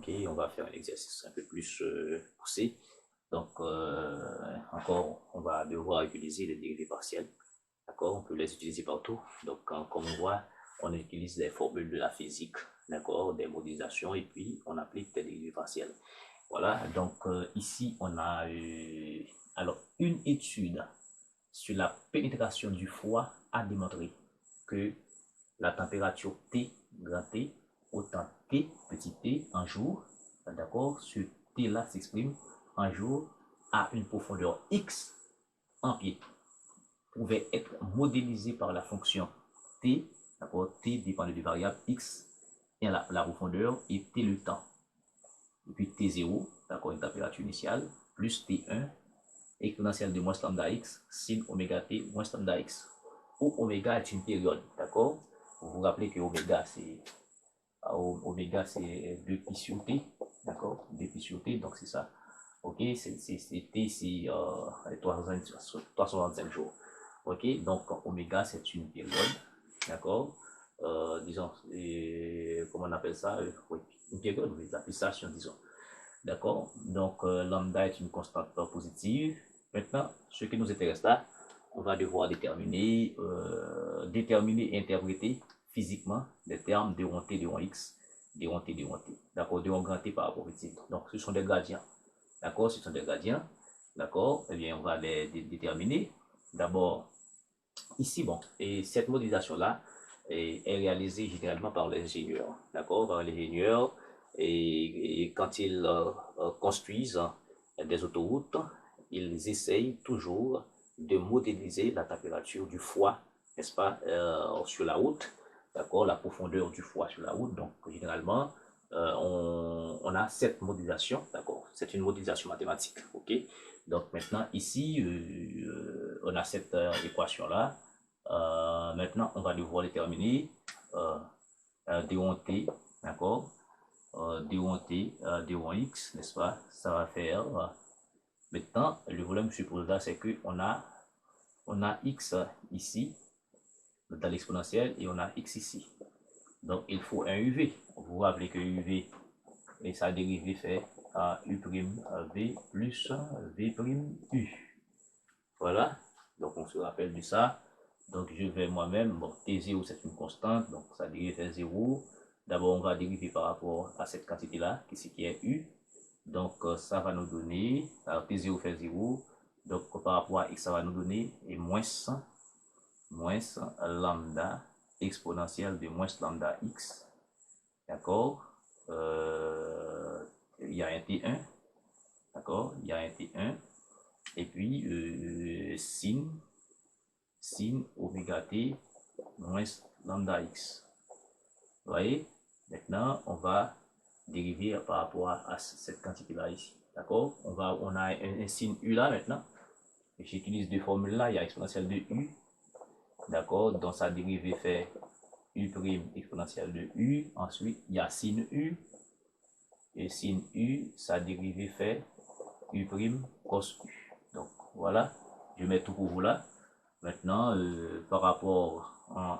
Ok, on va faire un exercice un peu plus poussé. Donc, encore, on va devoir utiliser les dérivés partiels. D'accord, on peut les utiliser partout. Donc, comme on voit, on utilise les formules de la physique, d'accord, des modélisations, et puis on applique des dérivés partiels. Voilà, donc ici, on a alors une étude sur la pénétration du foie a démontré que la température T, grand T, autant T, petit t, en jour, d'accord, ce T là s'exprime en jour à une profondeur X en pied, pouvait être modélisé par la fonction T, d'accord, T dépend de variable X et la profondeur et T le temps. Et puis T0, d'accord, une température initiale, plus T1, exponentielle de moins lambda X, sin oméga T moins lambda X, où oméga est une période, d'accord. Vous vous rappelez que oméga c'est 2pi sur t, d'accord, 2pi sur t, donc c'est ça. Ok, c'est t, c'est 365 jours. Ok, donc oméga c'est une période, d'accord. Disons, comment on appelle ça, oui, une période, oui, la pulsation, disons. D'accord, donc lambda est une constante positive. Maintenant, ce qui nous intéresse là, on va devoir déterminer, et interpréter physiquement les termes d t, d x, d t, d t. D'accord, d grand t par rapport au petit. Donc, ce sont des gradients. D'accord, ce sont des gradients. D'accord, eh bien, on va les déterminer. D'abord, ici, bon, et cette modélisation-là est réalisée généralement par l'ingénieur. D'accord, par l'ingénieur. Et quand ils construisent des autoroutes, ils essayent toujours de modéliser la température du foie, n'est-ce pas, sur la route, d'accord, la profondeur du foie sur la route. Donc, généralement, on a cette modélisation, d'accord, c'est une modélisation mathématique, ok. Donc, maintenant, ici, on a cette équation-là. Maintenant, on va devoir déterminer d1t, d'accord, d1t, d1x, n'est-ce pas, ça va faire... maintenant, le volume suppose là, c'est qu'on a, x ici, dans l'exponentielle, et on a x ici. Donc, il faut un UV. Vous vous rappelez que UV, et sa dérivée fait U' V plus V' U. Voilà, donc on se rappelle de ça. Donc, je vais moi-même, bon, T0 c'est une constante, donc sa dérivée fait 0. D'abord, on va dériver par rapport à cette quantité-là, qui est U. Donc, ça va nous donner, alors T0 fait 0, donc par rapport à X, ça va nous donner et moins lambda exponentielle de moins lambda X. D'accord, il y a un T1, d'accord, il y a un T1, et puis sin oméga T moins lambda X. Vous voyez, maintenant, on va dériver par rapport à cette quantité-là ici. D'accord, on a un signe U là maintenant. J'utilise deux formules là, il y a exponentielle de U. D'accord, donc sa dérivée fait U' exponentielle de U. Ensuite, il y a sin U. Et sin U, sa dérivée fait U' cos U. Donc voilà, je mets tout pour vous là. Maintenant, par rapport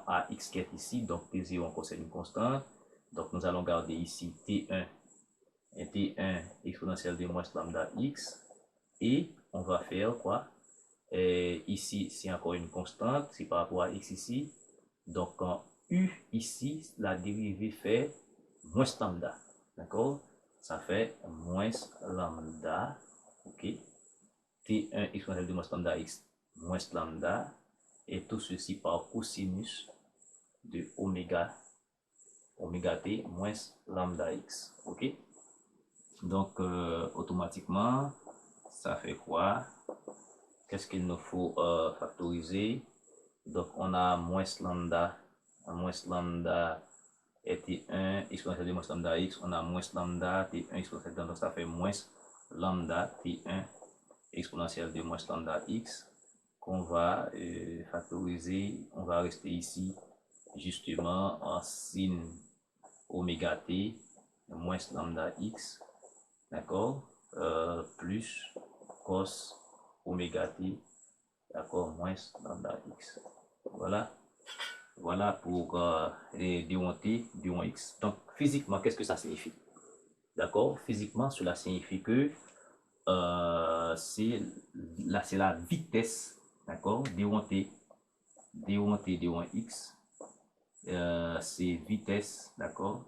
à X qui est ici, donc T0 on possède une constante. Donc nous allons garder ici T1 et T1 exponentielle de moins lambda X. Et on va faire quoi? Et ici, c'est encore une constante, c'est par rapport à X ici. Donc en U ici, la dérivée fait moins lambda. D'accord? Ça fait moins lambda. Ok? T1 exponentielle de moins lambda X moins lambda. Et tout ceci par cosinus de oméga t moins lambda X. Ok? Donc, automatiquement, ça fait quoi? Qu'est-ce qu'il nous faut factoriser? Donc, on a moins lambda et T1 exponentielle de moins lambda X. On a moins lambda T1 exponentielle, donc ça fait moins lambda T1 exponentielle de moins lambda X qu'on va factoriser. On va rester ici justement en sin oméga T moins lambda X. D'accord, plus cos oméga t, d'accord, moins lambda X. Voilà pour les d1t, d1x. Donc, physiquement, qu'est-ce que ça signifie? D'accord? Physiquement, cela signifie que c'est la vitesse, d'accord? D1T, D1T, D1X, c'est vitesse, d'accord?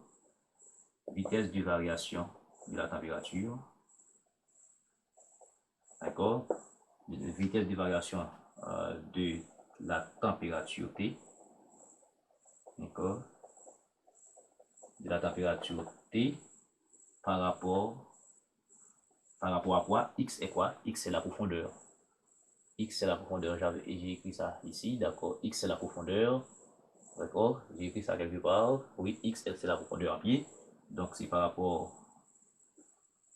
Vitesse de variation de la température, d'accord? Vitesse de variation de la température T, d'accord? De la température T par rapport à quoi? X est quoi? X c'est la profondeur. X c'est la profondeur, j'ai écrit ça ici, d'accord? X c'est la profondeur, d'accord? J'ai écrit ça quelque part. Oui, X c'est la profondeur en pied. Donc c'est par rapport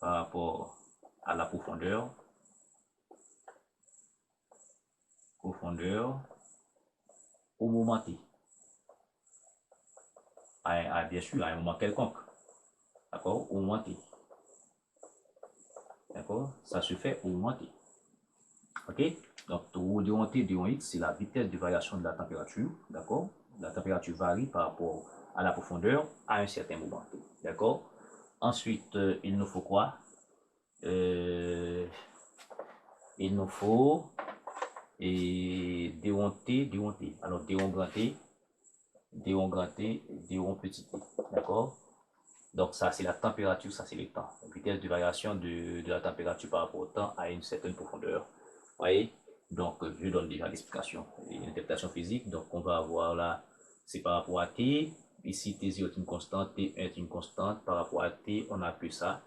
à la profondeur au moment T. Bien sûr, à un moment quelconque. D'accord? Au moment T. D'accord? Ça se fait au moment T. Ok? Donc, D1 T, D1 X, c'est la vitesse de variation de la température. D'accord? La température varie par rapport à la profondeur à un certain moment T. D'accord? Ensuite, il nous faut quoi? Il nous faut D1 T, D1 T. Alors, D1 grand T, D1 grand T, D1 petit T. D'accord? Donc, ça, c'est la température, ça, c'est le temps. La vitesse de variation de la température par rapport au temps à une certaine profondeur. Vous voyez? Donc, je donne déjà l'explication. Une interprétation physique. Donc, on va avoir là, c'est par rapport à T. Ici, T0 est une constante, T1 est une constante. Par rapport à T, on a que ça.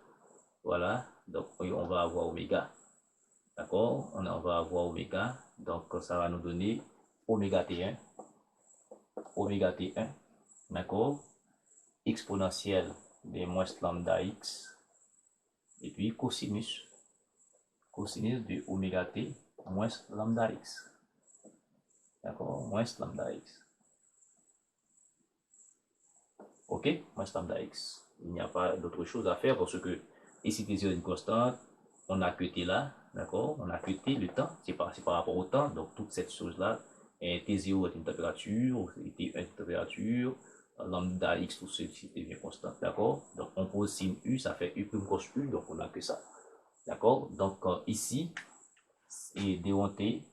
Voilà. Donc, on va avoir oméga. D'accord? On va avoir oméga. Donc, ça va nous donner oméga T1. Oméga T1. D'accord? Exponentielle de moins lambda x, et puis cosinus de oméga t moins lambda x. D'accord? Moins lambda x. Ok? Moins lambda x. Il n'y a pas d'autre chose à faire parce que ici t0 est une constante, on a que t là, d'accord? On a que t, le temps, c'est par rapport au temps, donc toute cette chose-là, t0 est une température, t1 est une température, lambda x, tout ceci devient constant, d'accord? Donc on pose sin u, ça fait u prime cos u, donc on n'a que ça, d'accord? Donc ici, et d1t,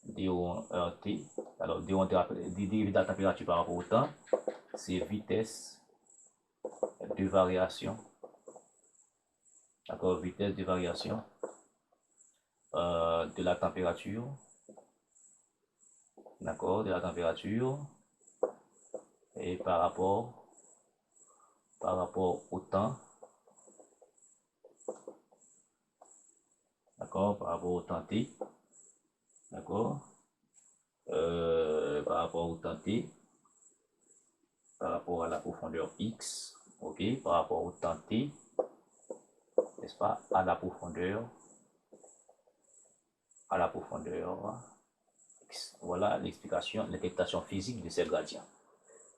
d1t, alors d1t, dérivé de la température par rapport au temps, c'est vitesse de variation, d'accord? Vitesse de variation de la température, d'accord? De la température, et par rapport au temps, d'accord, par rapport au temps t, d'accord, par rapport au temps t, par rapport à la profondeur x, ok, par rapport au temps t, n'est-ce pas, à la profondeur x. Voilà l'explication, l'interprétation physique de ces gradients,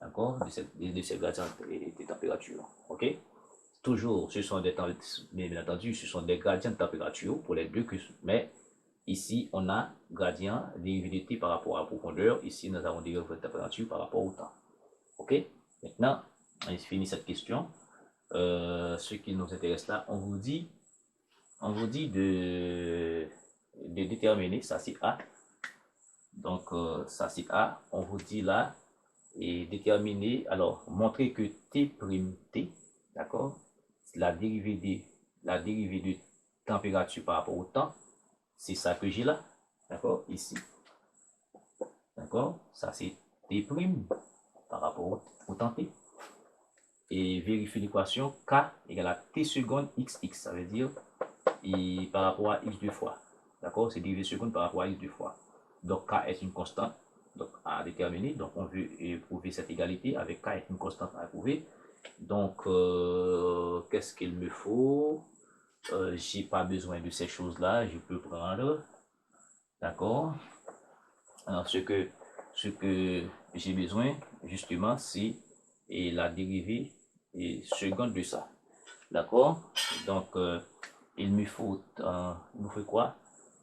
d'accord, de ces gradients de température, ok. Toujours, ce sont des temps, bien entendu, ce sont des gradients de température pour les deux, mais ici, on a gradient, dérivé de t par rapport à la profondeur. Ici, nous avons dérivé de température par rapport au temps. Ok? Maintenant, on finit cette question. Ce qui nous intéresse là, on vous dit de déterminer, ça c'est A. Donc, ça c'est A. On vous dit là, et déterminer, alors, montrer que T', d'accord? La dérivée de température par rapport au temps, c'est ça que j'ai là, d'accord, ici, d'accord, ça c'est T' par rapport au temps T, et vérifier l'équation K égale à T seconde XX, ça veut dire et par rapport à X deux fois, d'accord, c'est dérivé seconde par rapport à X deux fois, donc K est une constante, donc à déterminer, donc on veut prouver cette égalité avec K est une constante à prouver, donc qu'est-ce qu'il me faut? J'ai pas besoin de ces choses-là, je peux prendre, d'accord. Alors ce que j'ai besoin justement, c'est la dérivée seconde de ça, d'accord. Donc il me faut quoi?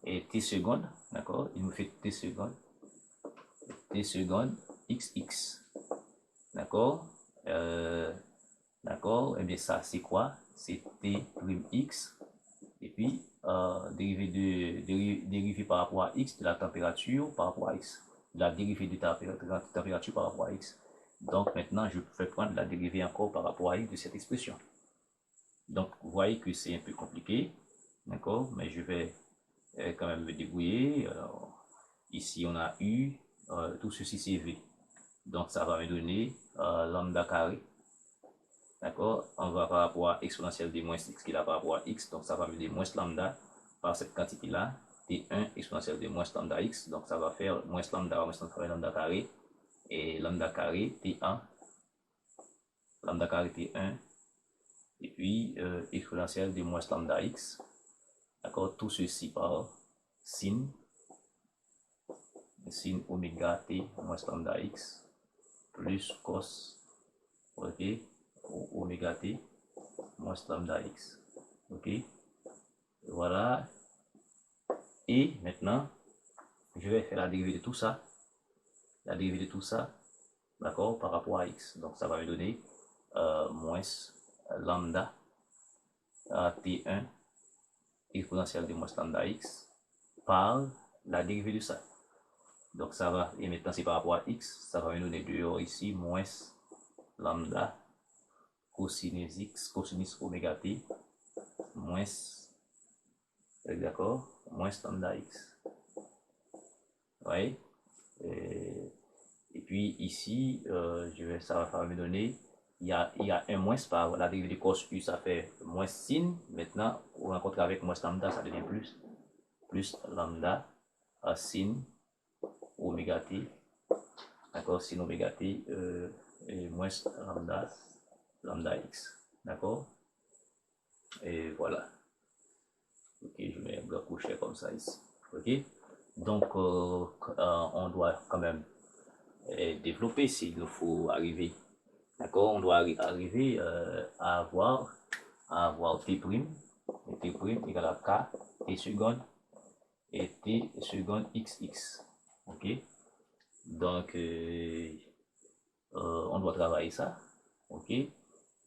Et t seconde, d'accord. Il me fait t seconde xx, d'accord. D'accord? Et bien ça, c'est quoi? C'est T'(x). Et puis, dérivé par rapport à x de la température par rapport à x. La dérivée de la température par rapport à x. Donc maintenant, je vais prendre la dérivée encore par rapport à x de cette expression. Donc, vous voyez que c'est un peu compliqué. D'accord? Mais je vais quand même me débrouiller. Alors, ici, on a u. Tout ceci, c'est v. Donc, ça va me donner lambda carré. D'accord? On va par rapport à exponentielle de moins x qui est là par rapport à x. Donc, ça va me donner moins lambda par cette quantité-là. T1 exponentielle de moins lambda x. Donc, ça va faire moins lambda carré. Et lambda carré T1. Lambda carré T1. Et puis, exponentielle de moins lambda x. D'accord? Tout ceci par sin oméga t moins lambda x plus cos, ok, oméga t moins lambda x. Ok, voilà. Et maintenant, je vais faire la dérivée de tout ça. La dérivée de tout ça, d'accord, par rapport à x. Donc, ça va me donner moins lambda t1 exponentielle de moins lambda x par la dérivée de ça. Donc, ça va, et maintenant, c'est par rapport à x, ça va me donner dehors ici, moins lambda cosinus x, cosinus oméga t, moins, d'accord, moins lambda x. Ouais. Et puis ici, ça va me donner, il y a un moins par la dérivée de cos u, ça fait moins sin. Maintenant, on rencontre avec moins lambda, ça devient plus lambda sin oméga t, d'accord, sin oméga t, et moins lambda x, d'accord. Et voilà. Ok, je mets un bloc couché comme ça ici. Ok, donc on doit quand même développer s'il nous faut arriver. D'accord, on doit arriver à avoir t', et t' égale à k, t seconde, et t seconde xx. Ok, donc on doit travailler ça. Ok,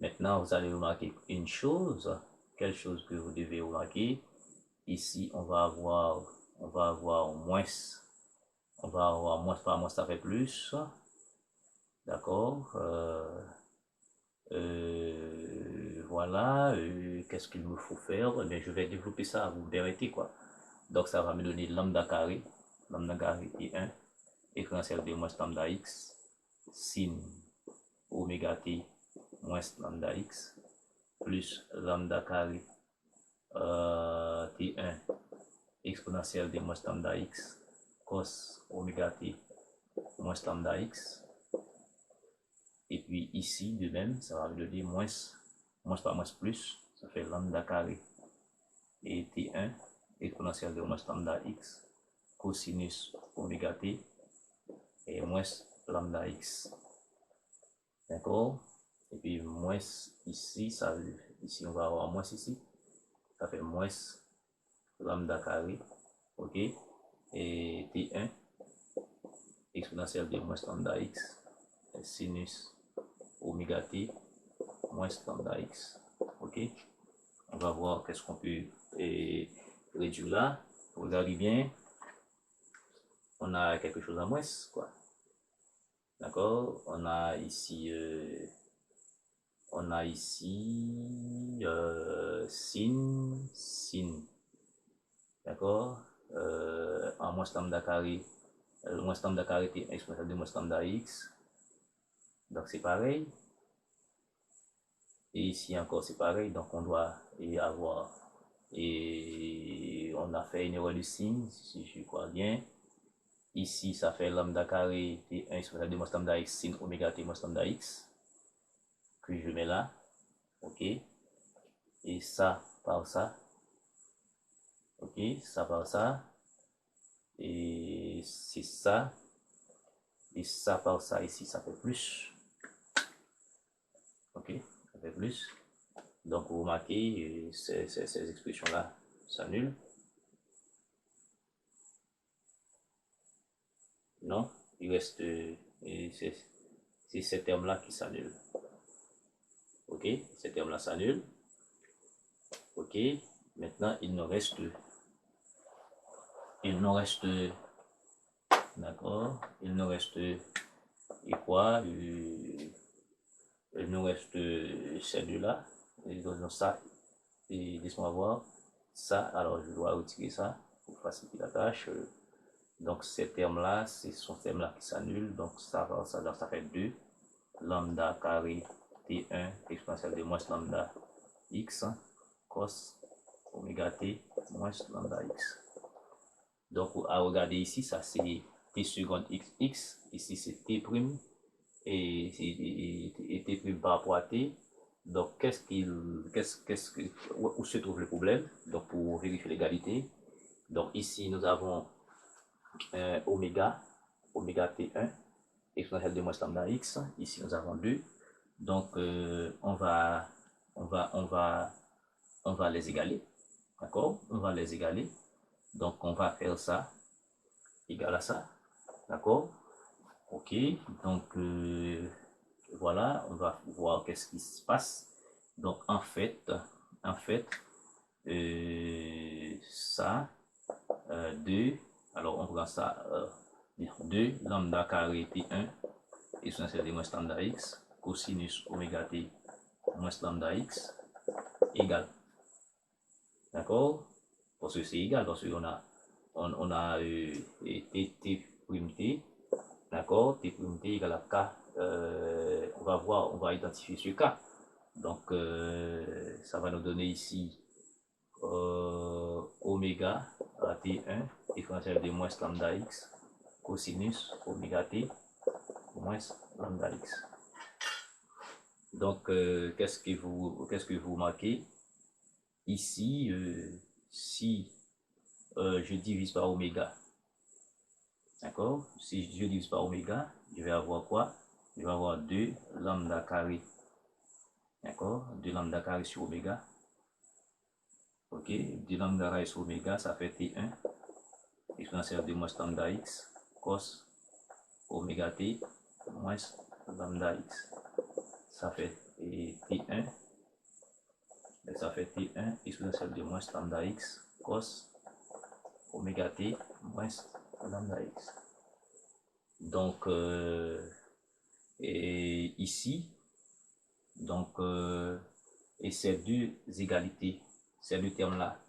maintenant vous allez remarquer une chose, quelque chose que vous devez remarquer. Ici, on va avoir moins, par moins, ça fait plus. D'accord. Voilà. Qu'est-ce qu'il me faut faire? Eh bien, je vais développer ça, vous verrez quoi. Donc, ça va me donner lambda carré et 1, exponentielle de moins lambda x, sin oméga t moins lambda x, plus lambda carré t1 exponentielle de moins lambda x cos oméga t moins lambda x. Et puis ici, de même, ça va me donner moins par moins plus, ça fait lambda carré et t1 exponentielle de moins lambda x cosinus oméga t et moins lambda x. D'accord? Et puis moins ici, ici on va avoir moins ici, ça fait moins lambda carré, ok, et t1 exponentielle de moins lambda x sinus oméga t moins lambda x. Ok, on va voir qu'est-ce qu'on peut réduire là. Regardez bien, on a quelque chose à moins, quoi. D'accord, on a ici sin, d'accord, en moins lambda carré, moins lambda carré t exponentielle de moins lambda x. Donc c'est pareil. Et ici encore c'est pareil. Donc on doit avoir, et on a fait une erreur de signe, si je crois bien. Ici ça fait lambda carré t1 exponentielle de moins lambda x sin oméga t moins lambda x, que je mets là. Ok. Et ça par ça. Ok, ça par ça. Et c'est ça. Et ça par ça ici, ça fait plus. Ok, ça fait plus. Donc vous remarquez, ces expressions-là s'annulent. Non, il reste, c'est ces termes-là qui s'annulent. Ok, ces termes-là s'annulent. Ok, maintenant il nous reste, d'accord, il nous reste, et quoi, il nous reste celui-là, et donc ça, et laisse-moi voir, ça, alors je dois retirer ça pour faciliter la tâche. Donc ces termes-là, ce sont ces termes-là qui s'annulent, donc ça fait 2, lambda carré T1 exponentielle de moins lambda x cos oméga t moins lambda x. Donc à regarder ici, ça c'est t seconde x, ici c'est t prime et t prime par rapport à t. Donc où se trouve le problème? Donc pour vérifier l'égalité, donc ici nous avons oméga t1 exponentielle de moins lambda x, ici nous avons 2. Donc on va les égaler, d'accord? On va les égaler. Donc on va faire ça égal à ça, d'accord? Ok, donc voilà, on va voir qu'est-ce qui se passe. Donc en fait ça 2, alors on prend ça 2 lambda carré t1 exponentielle de moins lambda x cosinus oméga t moins lambda x égale, d'accord, parce que c'est égal, parce qu'on a t prime t, d'accord, t prime t égale à k, on va identifier ce k, donc ça va nous donner ici oméga à t1 exponentielle de moins lambda x cosinus oméga t moins lambda x. Donc qu'est-ce que vous marquez ici? Si je divise par oméga, d'accord, si je divise par oméga, je vais avoir quoi? Je vais avoir 2 lambda carré, d'accord, 2 lambda carré sur oméga. Ok, 2 lambda carré sur oméga, ça fait t1 exponentielle de moins lambda x cos oméga t moins lambda x. Ça fait t1, et ça fait t1 exponentielle de moins lambda x cos oméga t moins lambda x. Donc et ici, donc et ces deux égalités, ces deux termes là,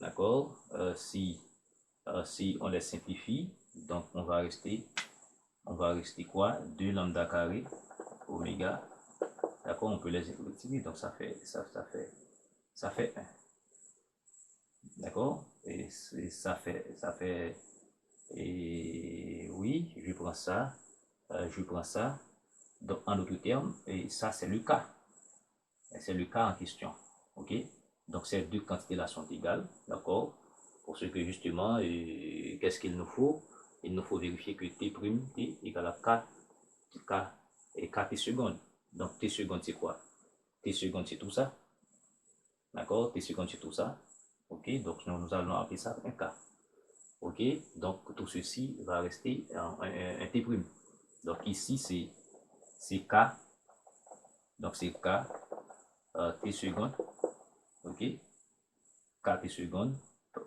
d'accord, si on les simplifie, donc on va rester quoi? 2 lambda carré oméga, d'accord, on peut les multiplier, donc ça fait 1, d'accord, et ça fait et oui, je prends ça, donc en d'autres termes, et ça c'est le cas, en question, ok, donc ces deux quantités là sont égales, d'accord, pour ce que justement, qu'est-ce qu'il nous faut? Il nous faut vérifier que t prime t égale à k et k t seconde. Donc t seconde c'est quoi? T seconde c'est tout ça, d'accord, t seconde c'est tout ça, ok, donc nous allons appeler ça un k. Ok, donc tout ceci va rester un t prime. Donc ici c'est k, donc c'est k t seconde, ok, k t seconde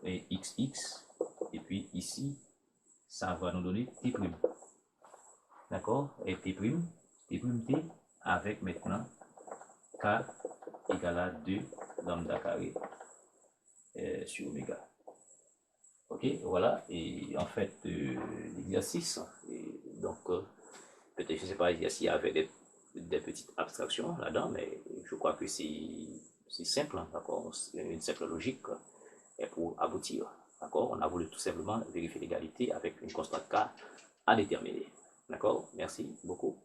et xx, et puis ici ça va nous donner t prime, d'accord, et t prime t avec maintenant k égale à 2 lambda carré sur oméga. Ok, voilà, et en fait l'exercice, donc peut-être, je ne sais pas s'il y avait des petites abstractions là-dedans, mais je crois que c'est simple, hein, d'accord, c'est une simple logique et pour aboutir, d'accord, on a voulu tout simplement vérifier l'égalité avec une constante K à déterminer, d'accord, merci beaucoup.